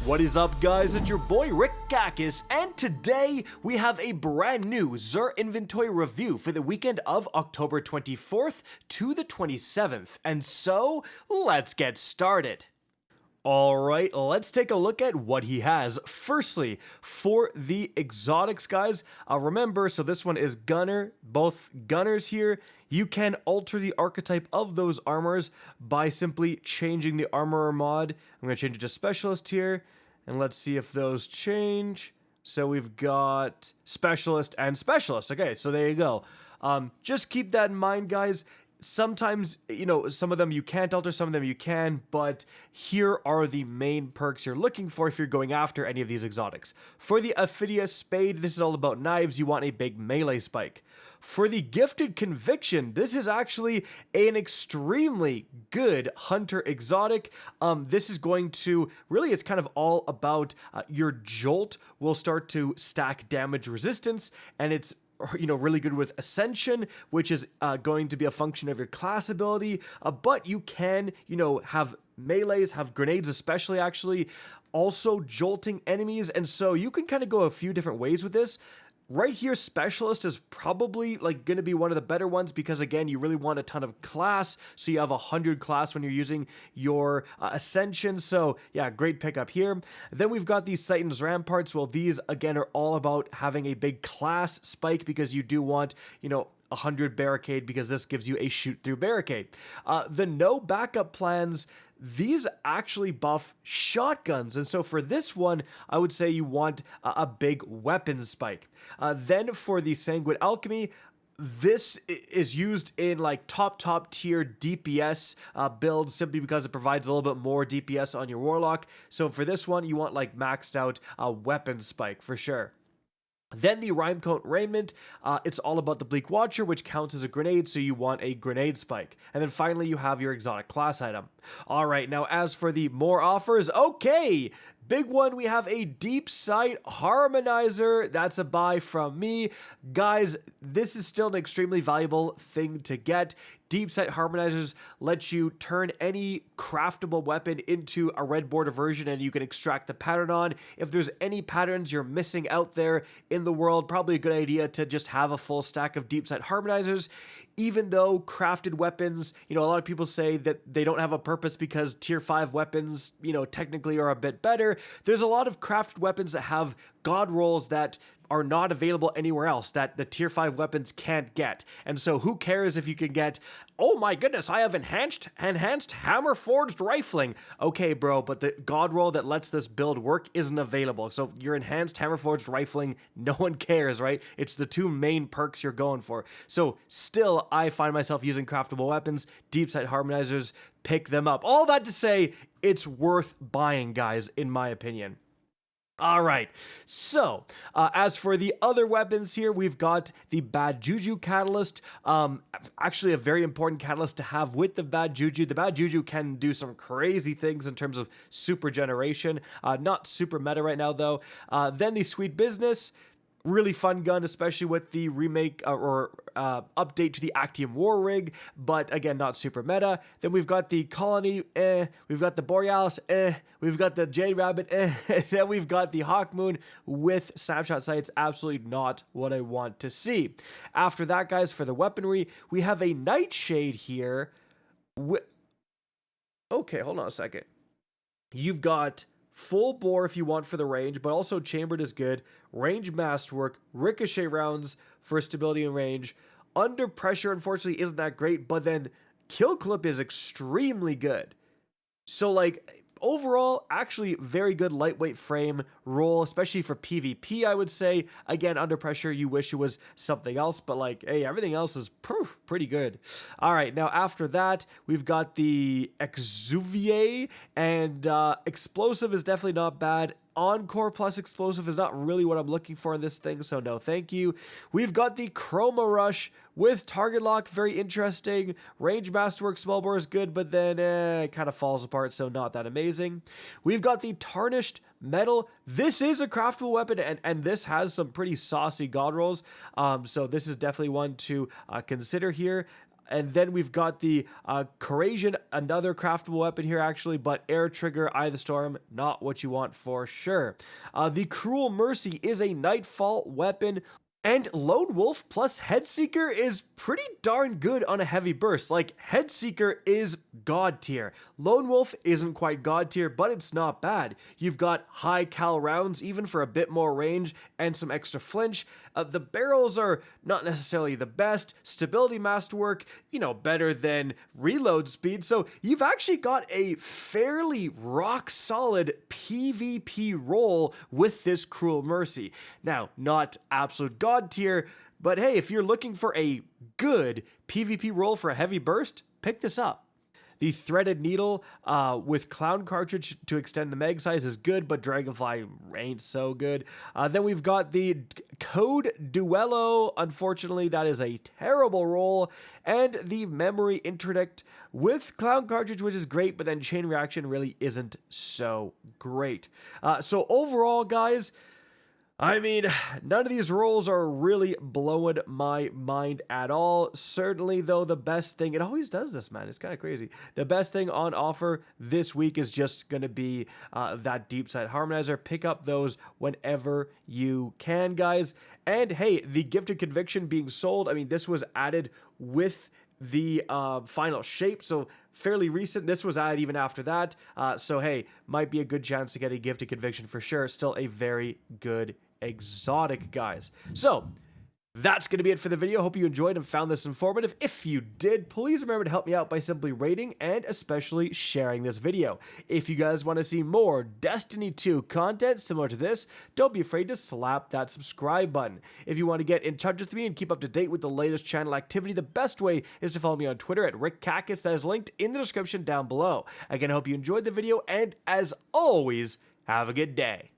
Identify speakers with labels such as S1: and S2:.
S1: What is up, guys? It's your boy Rick Gakis, and today we have a brand new Xur Inventory review for the weekend of October 24th to the 27th. And so, let's get started. Alright, let's take a look at what he has. Firstly, for the exotics, guys, remember, so this one is Gunner, both Gunners here. You can alter the archetype of those armors by simply changing the armorer mod. I'm going to change it to Specialist here, and let's see if those change. So we've got Specialist and Specialist. Okay, so there you go. Just keep that in mind, guys. Sometimes, you know, some of them you can't alter, some of them you can, but here are the main perks you're looking for if you're going after any of these exotics. For the Aphidia Spade, this is all about knives. You want a big melee spike. For the Gifted Conviction, this is actually an extremely good hunter exotic. This is going to, really, it's kind of all about your Jolt will start to stack damage resistance, and it's really good with Ascension, which is going to be a function of your class ability, but you can, have melees, have grenades especially, actually, also jolting enemies, and so you can kind of go a few different ways with this. Right here, Specialist is probably going to be one of the better ones because, again, you really want a ton of class, so you have 100 class when you're using your Ascension, so yeah, great pickup here. Then we've got these Titan's Ramparts. Well, these, again, are all about having a big class spike because you do want, 100 barricade because this gives you a shoot through barricade. The no backup plans, these actually buff shotguns, and so for this one I would say you want a big weapon spike. Then for the Sanguine Alchemy, this is used in top tier DPS builds simply because it provides a little bit more DPS on your Warlock. So for this one you want maxed out weapon spike for sure. Then the Rhymecoat Raiment, it's all about the Bleak Watcher, which counts as a grenade, so you want a grenade spike. And then finally, you have your exotic class item. All right, now as for the more offers, okay, big one, we have a Deepsight Harmonizer. That's a buy from me. Guys, this is still an extremely valuable thing to get. Deepsight Harmonizers let you turn any craftable weapon into a red border version and you can extract the pattern on. If there's any patterns you're missing out there in the world, probably a good idea to just have a full stack of Deepsight Harmonizers. Even though crafted weapons, a lot of people say that they don't have a purpose because tier 5 weapons, technically are a bit better. There's a lot of crafted weapons that have god rolls that are not available anywhere else that the tier 5 weapons can't get. And so who cares if you can get, oh my goodness, I have enhanced hammer forged rifling. Okay, bro, but the god roll that lets this build work isn't available. So your enhanced hammer forged rifling, no one cares, right? It's the two main perks you're going for. So still, I find myself using craftable weapons, Deepsight Harmonizers, pick them up. All that to say, it's worth buying, guys, in my opinion. All right, so as for the other weapons here, we've got the Bad Juju Catalyst, actually a very important catalyst to have with the Bad Juju. The Bad Juju can do some crazy things in terms of super generation, not super meta right now though. Then the Sweet Business, really fun gun, especially with the remake or update to the Actium War Rig, but again, not super meta. Then we've got the Colony, we've got the Borealis, we've got the Jade Rabbit, and then we've got the Hawk Moon with Snapshot Sights, absolutely not what I want to see. After that, guys, for the weaponry, we have a Nightshade here. Okay, hold on a second. You've got full bore if you want for the range, but also chambered is good. Range masterwork, ricochet rounds for stability and range. Under pressure, unfortunately, isn't that great, but then kill clip is extremely good. So, overall, actually very good lightweight frame roll, especially for PvP, I would say. Again, under pressure, you wish it was something else, but hey, everything else is pretty good. All right, now after that, we've got the Exuvier, and Explosive is definitely not bad. Encore plus Explosive is not really what I'm looking for in this thing, so no thank you. We've got the Chroma Rush with Target Lock, very interesting. Range Masterwork, Small Bore is good, but then it kind of falls apart, so not that amazing. We've got the Tarnished Metal. This is a craftable weapon, and this has some pretty saucy god rolls, so this is definitely one to consider here. And then we've got the Corrasion, another craftable weapon here actually, but Air Trigger, Eye of the Storm, not what you want for sure. The Cruel Mercy is a Nightfall weapon. And Lone Wolf plus Headseeker is pretty darn good on a heavy burst. Like, Headseeker is god tier. Lone Wolf isn't quite god tier, but it's not bad. You've got high cal rounds, even for a bit more range and some extra flinch. The barrels are not necessarily the best. Stability masterwork, you know, better than reload speed. So you've actually got a fairly rock solid PvP role with this Cruel Mercy. Now, not absolute god tier, but hey, if you're looking for a good PvP role for a heavy burst, pick this up. The Threaded Needle with Clown Cartridge to extend the mag size is good, but Dragonfly ain't so good. Then we've got the Code Duello. Unfortunately, that is a terrible roll. And the Memory Interdict with Clown Cartridge, which is great, but then Chain Reaction really isn't so great. So overall, guys, I mean, none of these rolls are really blowing my mind at all. Certainly, though, the best thing, it always does this, man. It's kind of crazy. The best thing on offer this week is just going to be that Deepsight Harmonizer. Pick up those whenever you can, guys. And hey, the Gifted Conviction being sold, I mean, this was added with the final shape, so fairly recent. This was added even after that. So hey, might be a good chance to get a Gifted Conviction for sure. Still a very good exotic, guys. So that's going to be it for the video. Hope you enjoyed and found this informative. If you did, please remember to help me out by simply rating and especially sharing this video. If you guys want to see more Destiny 2 content similar to this, don't be afraid to slap that subscribe button. If you want to get in touch with me and keep up to date with the latest channel activity, the best way is to follow me on Twitter at RickCacus. That is linked in the description down below. Again, I hope you enjoyed the video, and as always, have a good day.